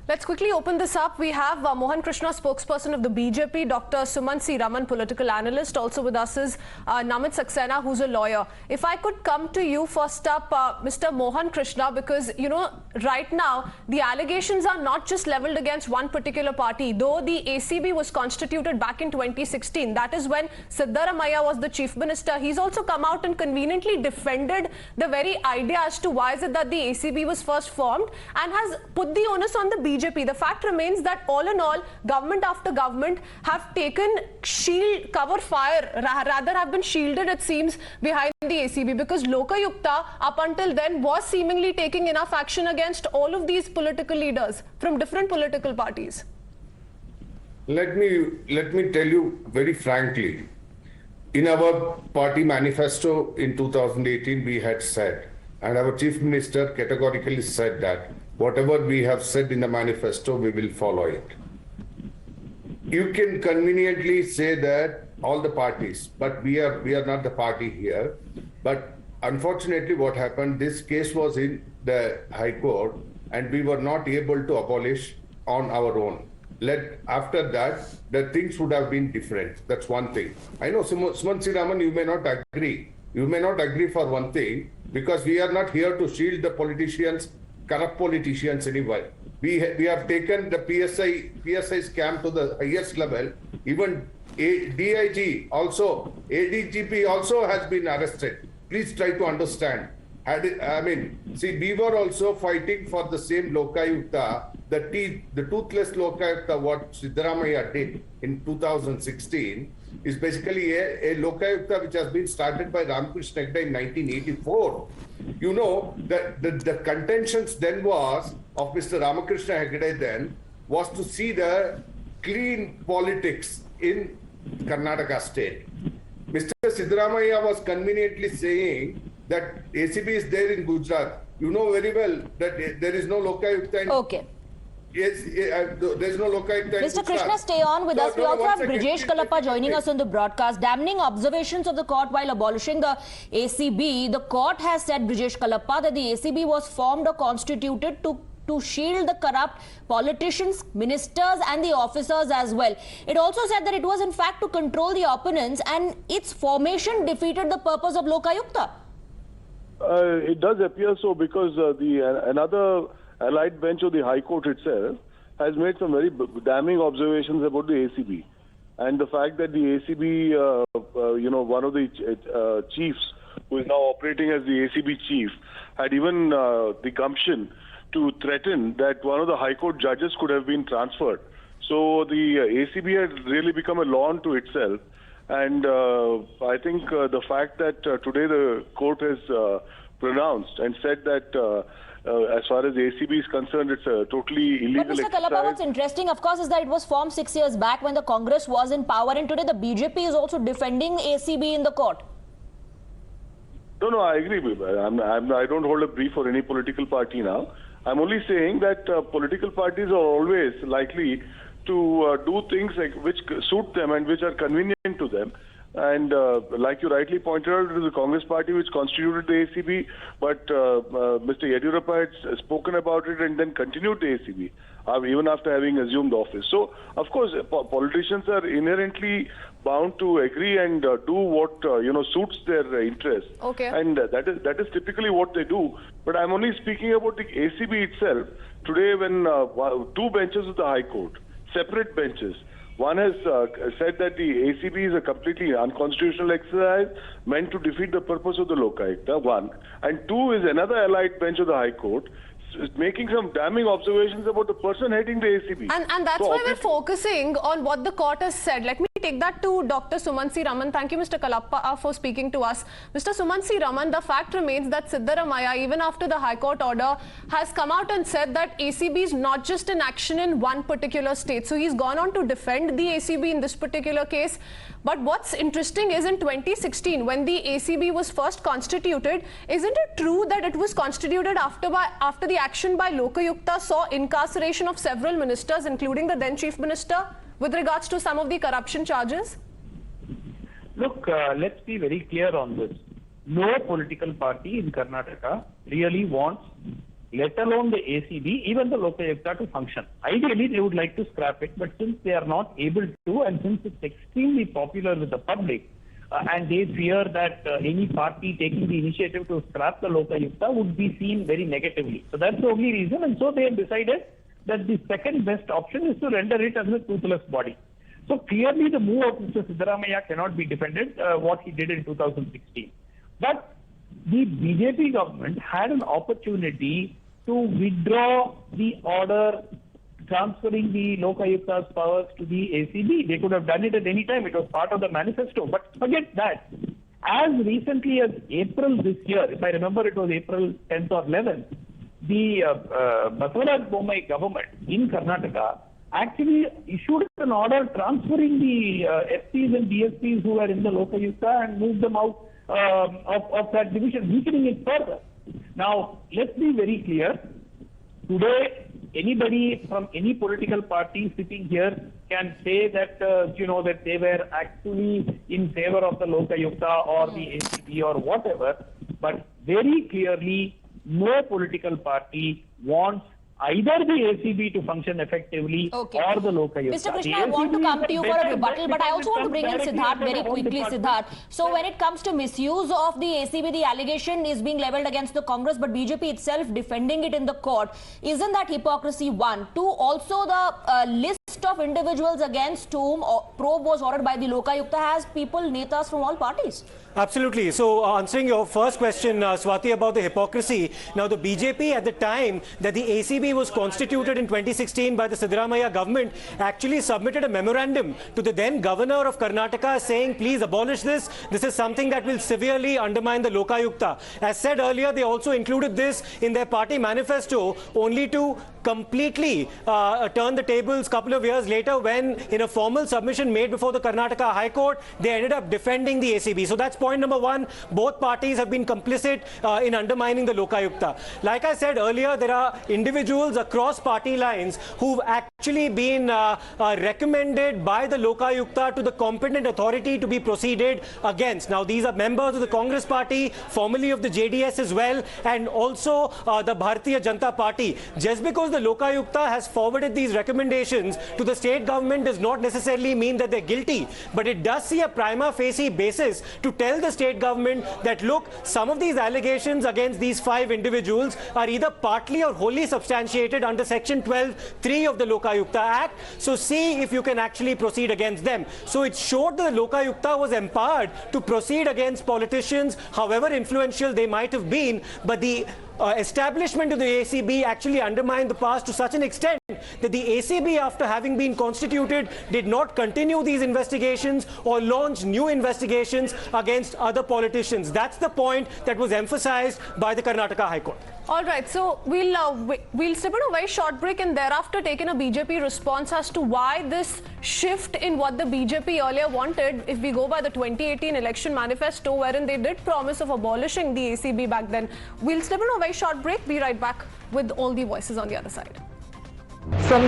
Let's quickly open this up. We have Mohan Krishna, spokesperson of the BJP, Dr. Sumanth C Raman, political analyst. Also with us is Namit Saxena, who's a lawyer. If I could come to you first up, Mr. Mohan Krishna, because, you know, right now, the allegations are not just leveled against one particular party. Though the ACB was constituted back in 2016, that is when Siddaramaiah was the chief minister, he's also come out and conveniently defended the very idea as to why is it that the ACB was first formed and has put the onus on the BJP. The fact remains that all in all, government after government have taken cover fire, rather have been shielded, it seems, behind the ACB, because Lokayukta up until then was seemingly taking enough action against all of these political leaders from different political parties. Let me tell you very frankly, in our party manifesto in 2018 we had said, and our chief minister categorically said that whatever we have said in the manifesto, we will follow it. You can conveniently say that all the parties, but we are not the party here. But unfortunately, what happened, this case was in the High Court and we were not able to abolish on our own. After that, the things would have been different. That's one thing. I know, Sumanth C Raman, you may not agree. You may not agree for one thing, because we are not here to shield the politicians, corrupt politicians anyway. We have taken the PSI scam to the highest level. Even DIG also, ADGP also has been arrested. Please try to understand. See, we were also fighting for the same Lokayukta, the toothless Lokayukta, what Siddaramaiah did in 2016, is basically a Lokayukta which has been started by Ramakrishna in 1984. You know, the contentions then was of Mr. Ramakrishna Hegde then was to see the clean politics in Karnataka state. Mr. Siddaramaiah was conveniently saying that ACB is there in Gujarat. You know very well that there is no Lokayukta in... Okay. Yes, there is no Lokayukta in Mr. Krishna, stay on with us. We also have Brijesh Kalappa joining us on the broadcast. Damning observations of the court while abolishing the ACB. The court has said, Brijesh Kalappa, that the ACB was formed or constituted to shield the corrupt politicians, ministers and the officers as well. It also said that it was in fact to control the opponents, and its formation defeated the purpose of Lokayukta. It does appear so, because another allied bench of the High Court itself has made some very damning observations about the ACB. And the fact that the ACB, one of the chiefs who is now operating as the ACB chief, had even the gumption to threaten that one of the High Court judges could have been transferred. So the ACB had really become a law unto itself. And I think the fact that today the court has pronounced and said that as far as the ACB is concerned, it's a totally illegal exercise. But Mr. Kalappa, what's interesting, of course, is that it was formed 6 years back when the Congress was in power, and today the BJP is also defending ACB in the court. No, I agree. I don't hold a brief for any political party now. I'm only saying that political parties are always likely to do things which suit them and which are convenient to them. And like you rightly pointed out, it was the Congress party which constituted the ACB, but Mr. Yediyurappa had spoken about it and then continued the ACB, even after having assumed office. So, of course, politicians are inherently bound to agree and do what suits their interests. Okay. And that is typically what they do. But I'm only speaking about the ACB itself. Today, when two benches of the High Court, separate benches, one has said that the ACB is a completely unconstitutional exercise meant to defeat the purpose of the Lokayukta, one. And two is another allied bench of the High Court making some damning observations about the person heading the ACB. And that's why we're focusing on what the court has said. Let me take that to Dr. Sumanth C Raman. Thank you, Mr. Kalappa, for speaking to us. Mr. Sumanth C Raman, the fact remains that Siddaramaiah, even after the High Court order, has come out and said that ACB is not just an action in one particular state. So he's gone on to defend the ACB in this particular case. But what's interesting is in 2016, when the ACB was first constituted, isn't it true that it was constituted after the action by Lokayukta saw incarceration of several ministers, including the then Chief Minister, with regards to some of the corruption charges? Look, let's be very clear on this. No political party in Karnataka really wants let alone the ACB, even the Lokayukta to function. Ideally, they would like to scrap it, but since they are not able to, and since it's extremely popular with the public, and they fear that any party taking the initiative to scrap the Lokayukta would be seen very negatively. So that's the only reason, and so they have decided that the second best option is to render it as a toothless body. So clearly the move of Mr. Siddaramaiah cannot be defended, what he did in 2016. But the BJP government had an opportunity to withdraw the order transferring the Lokayukta's powers to the ACB. They could have done it at any time. It was part of the manifesto. But forget that. As recently as April this year, if I remember it was April 10th or 11th, the Basavaraj Bommai government in Karnataka actually issued an order transferring the SPs and DSPs who were in the Lokayukta and moved them out of that division, weakening it further. Now, let's be very clear. Today, anybody from any political party sitting here can say that, that they were actually in favor of the Lokayukta or the ACB or whatever. But very clearly, no political party wants either the ACB to function effectively or the Lokayukta. Mr. Krishna, I want to come to you for a rebuttal, but I also want to bring in Siddharth very quickly. Siddharth, so when it comes to misuse of the ACB, the allegation is being levelled against the Congress, but BJP itself defending it in the court. Isn't that hypocrisy? One. Two, also the list of individuals against whom probe was ordered by the Lokayukta has people, netas from all parties. Absolutely. So answering your first question, Swati, about the hypocrisy. Now, the BJP at the time that the ACB was constituted in 2016 by the Siddaramaiah government actually submitted a memorandum to the then governor of Karnataka saying, please abolish this. This is something that will severely undermine the Lokayukta. As said earlier, they also included this in their party manifesto only to completely turn the tables a couple of years later when in a formal submission made before the Karnataka High Court, they ended up defending the ACB. So that's point number one. Both parties have been complicit in undermining the Lokayukta. Like I said earlier, there are individuals across party lines who've actually been recommended by the Lokayukta to the competent authority to be proceeded against. Now, these are members of the Congress party, formerly of the JDS as well, and also the Bharatiya Janata Party. Just because the Lokayukta has forwarded these recommendations to the state government does not necessarily mean that they're guilty, but it does see a prima facie basis to tell the state government that, look, some of these allegations against these 5 individuals are either partly or wholly substantiated under Section 12(3) of the Lokayukta Act. So see if you can actually proceed against them. So it showed that the Lokayukta was empowered to proceed against politicians, however influential they might have been, but the establishment of the ACB actually undermined the past to such an extent that the ACB, after having been constituted, did not continue these investigations or launch new investigations against other politicians. That's the point that was emphasized by the Karnataka High Court. All right, so we'll step on a very short break and thereafter take in a BJP response as to why this shift in what the BJP earlier wanted, if we go by the 2018 election manifesto, wherein they did promise of abolishing the ACB back then. We'll step on a very short break, be right back with all the voices on the other side. From